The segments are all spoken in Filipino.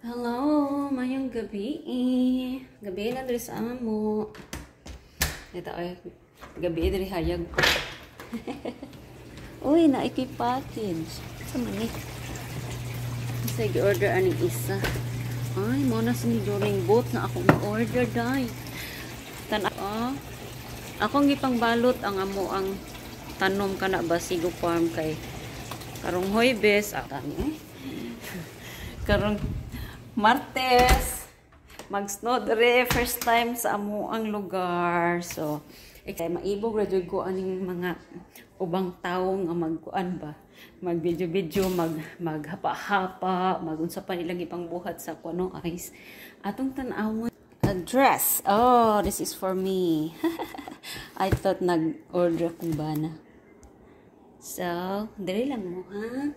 Hello, mayong gabi. Gabi na diri sa amo. Ito ay gabi diri hayag ko. Uy, package. Sa mani. Sa order aning isa. Ay, mo na during boat na akong order dai. Akong gipang balot ang amo ang tanom kana Basigo Farm kay karong Huwebes karong Martes mag-snow dire first time sa amo ang lugar. So kay maibog ra jud ko aning mga ubang tawo nga magkuan ba, mag video maghapa-hapa, magunsa pa nilang ipang buhat sa kuno ice. Atong tan-awon address. Oh, this is for me. I thought nag-order kong bana. So, dali lang mo, ha?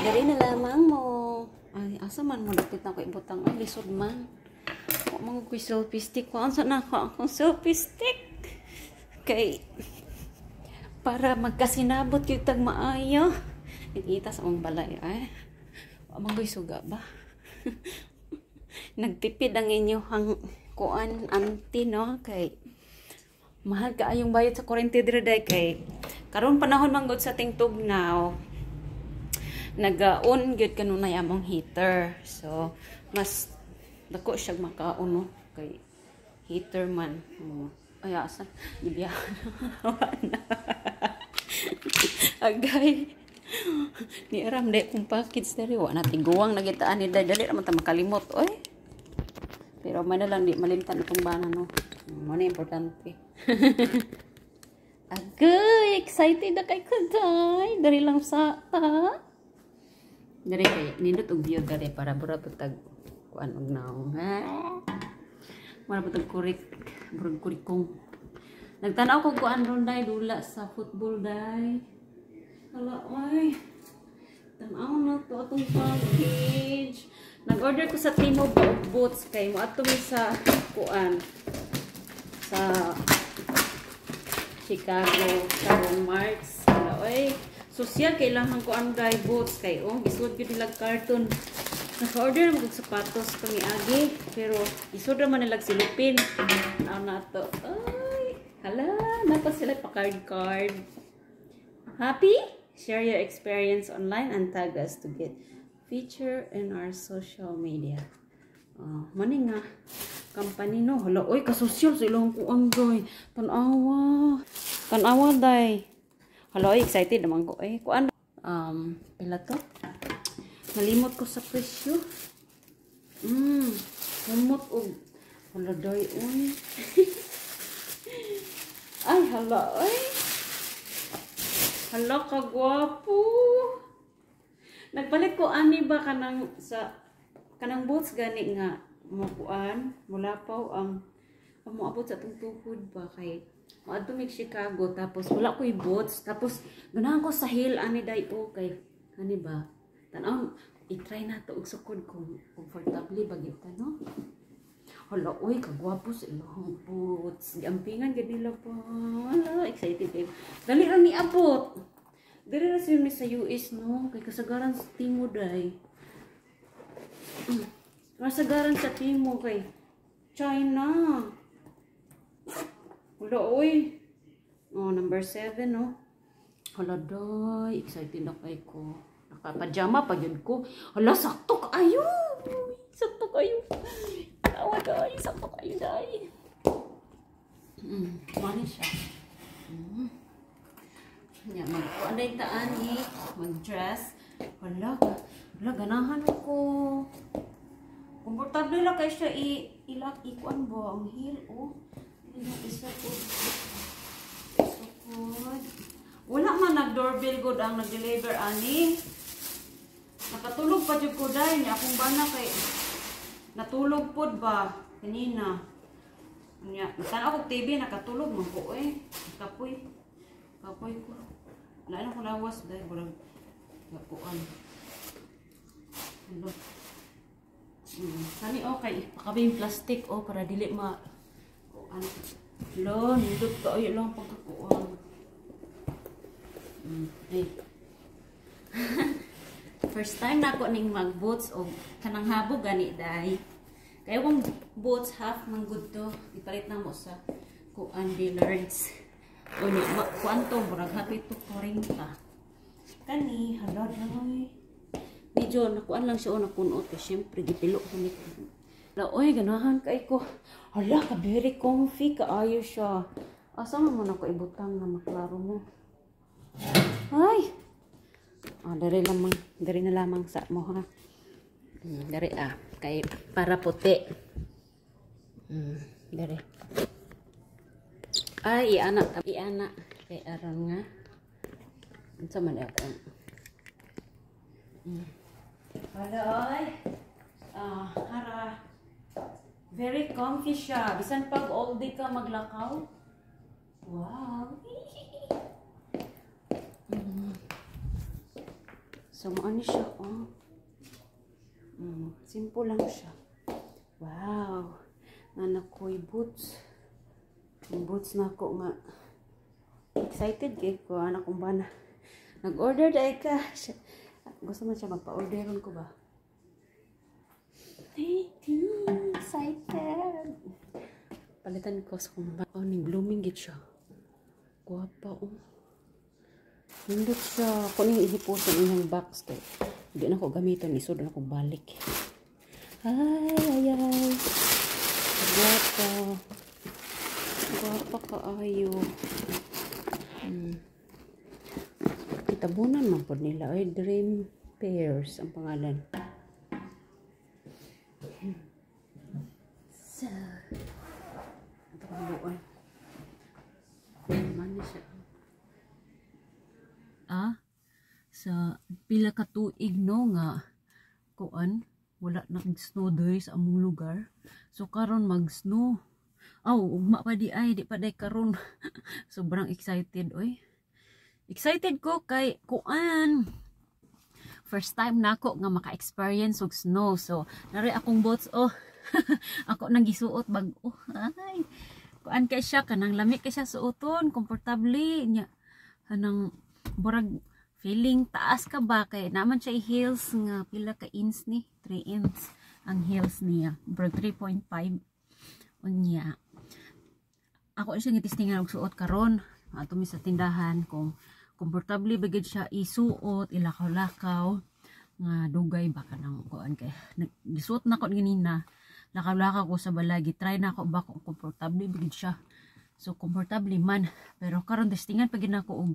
Dali na lamang mo. Ay, asa man mo dapit na ko ibutang. Ay, lisod man. Huwag mga ko'y selfie stick. Kung saan ako akong selfie stick? Kay, para magkasinabot yung tagmaayo. Nakita sa mong balay. Ay, huwag mga ko'y suga ba? Nagtipid ang inyong kuan auntie, no? Kay, mahal ka ayong bayad sa kurente dire day kay karon panahon manggod sa ting tugnaw nagaon gyud kanunay among heater, so mas dako siya makaon, no? Kay heater man. Ay asa gibiyahan agay ni aram de kung package diri wa na tiguang nagitaan ni dali ra man ta makalimot oy, pero man lang di malimtan itong bana, no? Mo na importante. Agay, excited na kay kaday. Dari lang sa dari kay nindot og view dari para bura putag kuan og naong. Mara putag kurikong. Nagtanaw ko kuan ron day dula sa football day. Hala oy. Tanaw na to atong package. Nag-order ko sa Timo Boots kay mo ato mi sa kuan sa Chicago karong March. Oy, social kailangan ko ang dry boots kay gisud gyud nila carton. Naka-order mo og sapatos pangiagi pero isud ra man nila silupin. Na to. Ay, hala, napa sila pa card. Happy? Share your experience online and tag us to get feature in our social media. Mani nga company, no? Hala, oy, kasosyal sa ilang kuang doy. Tanawa day. Hala, oy, excited naman ko. Ay, kuan. Pila to? Nalimot ko sa presyo. Humot og. Hala, day, oy. Ay, hala, oy. Hala, kagwapo. Nagpalit ko ani ba kanang boots gani nga makuan mulapaw ang moabot sa atong tuhod ba kay maadto mig Chicago tapos wala ko'y boots tapos ganahan ko sa heel ani day kay ani ba tan-aw i-try na to og sukod kung comfortable ba gyud ta, no? Hala oy kagwapo sa ilang boots giampingan gid nila pa. Hala excited kayo dali ra ni abot diri ra sila sa US, no? Kay kasagaran sa Timo day. Kasagaran sa Timo kay China. Hala oy. Number 7, no? Hala day, excited na kay ko. Nakapajama pa yun ko. Hala sakto kayo. Sakto kayo. Tawa day, sakto kayo day. Mani siya. Mag-kuan day taan mag-dress. Hala, ganahan ko. Komportable lang kay siya ikuan ba ang heel, isa ko. Wala man nag-doorbell good ang nag-deliver ani. Nakatulog pa jud ko dai niya akong bana kay natulog pod ba kanina. Nya, natanaw ko TV nakatulog man ko Kapoy ko. Wala na ko lawas dai burag kapuan. Hello. Kani okay, pakabing plastic para dili ma lo nindot ka ay lang pagkakuan. first time na ako ning mag-boots o kanang habog gani day. Kaya kung boots half man good to, ipalit na mo sa kuan dealers. O ni kuan to murag hapit to 40. Kani halad lang. Medyo nakuan lang siya o nakunot eh. Siyempre gipilo ko nito. Oy, ganahan kay ko. Hala, ka very comfy kaayo siya. Asa man ako ibutang na maklaro mo. Ay. Dari na lamang sa mo ha. Dari kay para puti. Dari. Ay, iana kay aron nga. Unsa man ako. Haloy. Hara. Very comfy siya. Bisan pag all day ka maglakaw. Wow. So, ano siya, oh. Simple lang siya. Wow. Nanak ko'y boots. Yung boots na ako nga. Excited kay ko. Anak kong bana. Nag-order dahil ka. Gusto mo siya magpa-orderon ko ba? Excited. Palitan ko sa kumba. Oh, ni blooming git siya. Guwapa, oh. Nindot siya. Kung yung ihipusan inyong box kay hindi na ko gamitin. Isod na ko balik. Ay. Guwapa. Guwapa kaayo. Kitabunan man po nila. Ay, Dream Pairs ang pangalan. So, ito kong buwan. Mani siya. Sa pila ka tuig no nga kuan wala na snow diri sa among lugar. So karon mag-snow. Ugma pa di pa day karon. Sobrang excited oy. Excited ko kay kuan. First time nako nga maka-experience og snow. So nari akong boots ako nang gisuot bag-o. Ay. Kuan kay siya kanang lami kay siya suoton, komportable nya. Kanang burag feeling taas ka ba kay naman siya heels nga pila ka inch ni 3 inch ang heels niya bro 3.5 unya ako siya gitistingan og suot karon ato mi sa tindahan kung komportable ba gid siya isuot ilakaw-lakaw nga dugay ba kanang kuan kay gisuot na ko ganina lakaw-lakaw ko sa balagi try na ako ba kung komportable ba gid siya so komportable man pero karon testingan pa gid nako og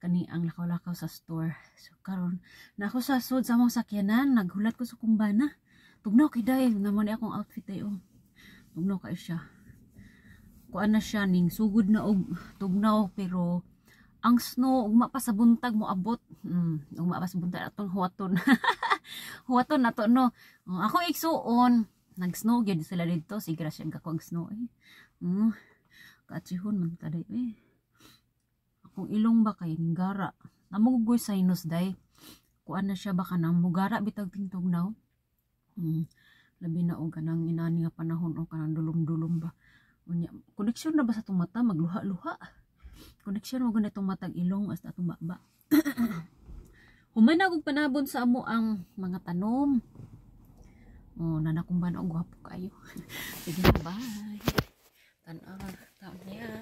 kani ang lakaw-lakaw sa store. So karon na ako sa sud sa among sakyanan, naghulat ko sa kumbana. Tugnaw kay dahil naman akong outfit ayo. Tugnaw kay siya. Kuan na siya ning sugod na og tugnaw pero ang snow ugma pa sa buntag mo abot. Ugma pa sa buntag atong huwaton. Huwaton nato no. Ako igsuon, nag-snow gyud sila didto, sigra siya gakog snow eh. Kaachihon man taday eh. Kung ilong ba kay gara namugoy sinus day kuan na siya baka nang mugara bitag tingtugnaw labi na og kanang inani nga panahon o kanang dulom-dulom ba unya koneksyon na ba sa tumata magluha-luha koneksyon mo ganitong matag ilong as atong baba human na og panabon sa amo ang mga tanom nanakumban og gwapo kayo sige bye tan-aw niya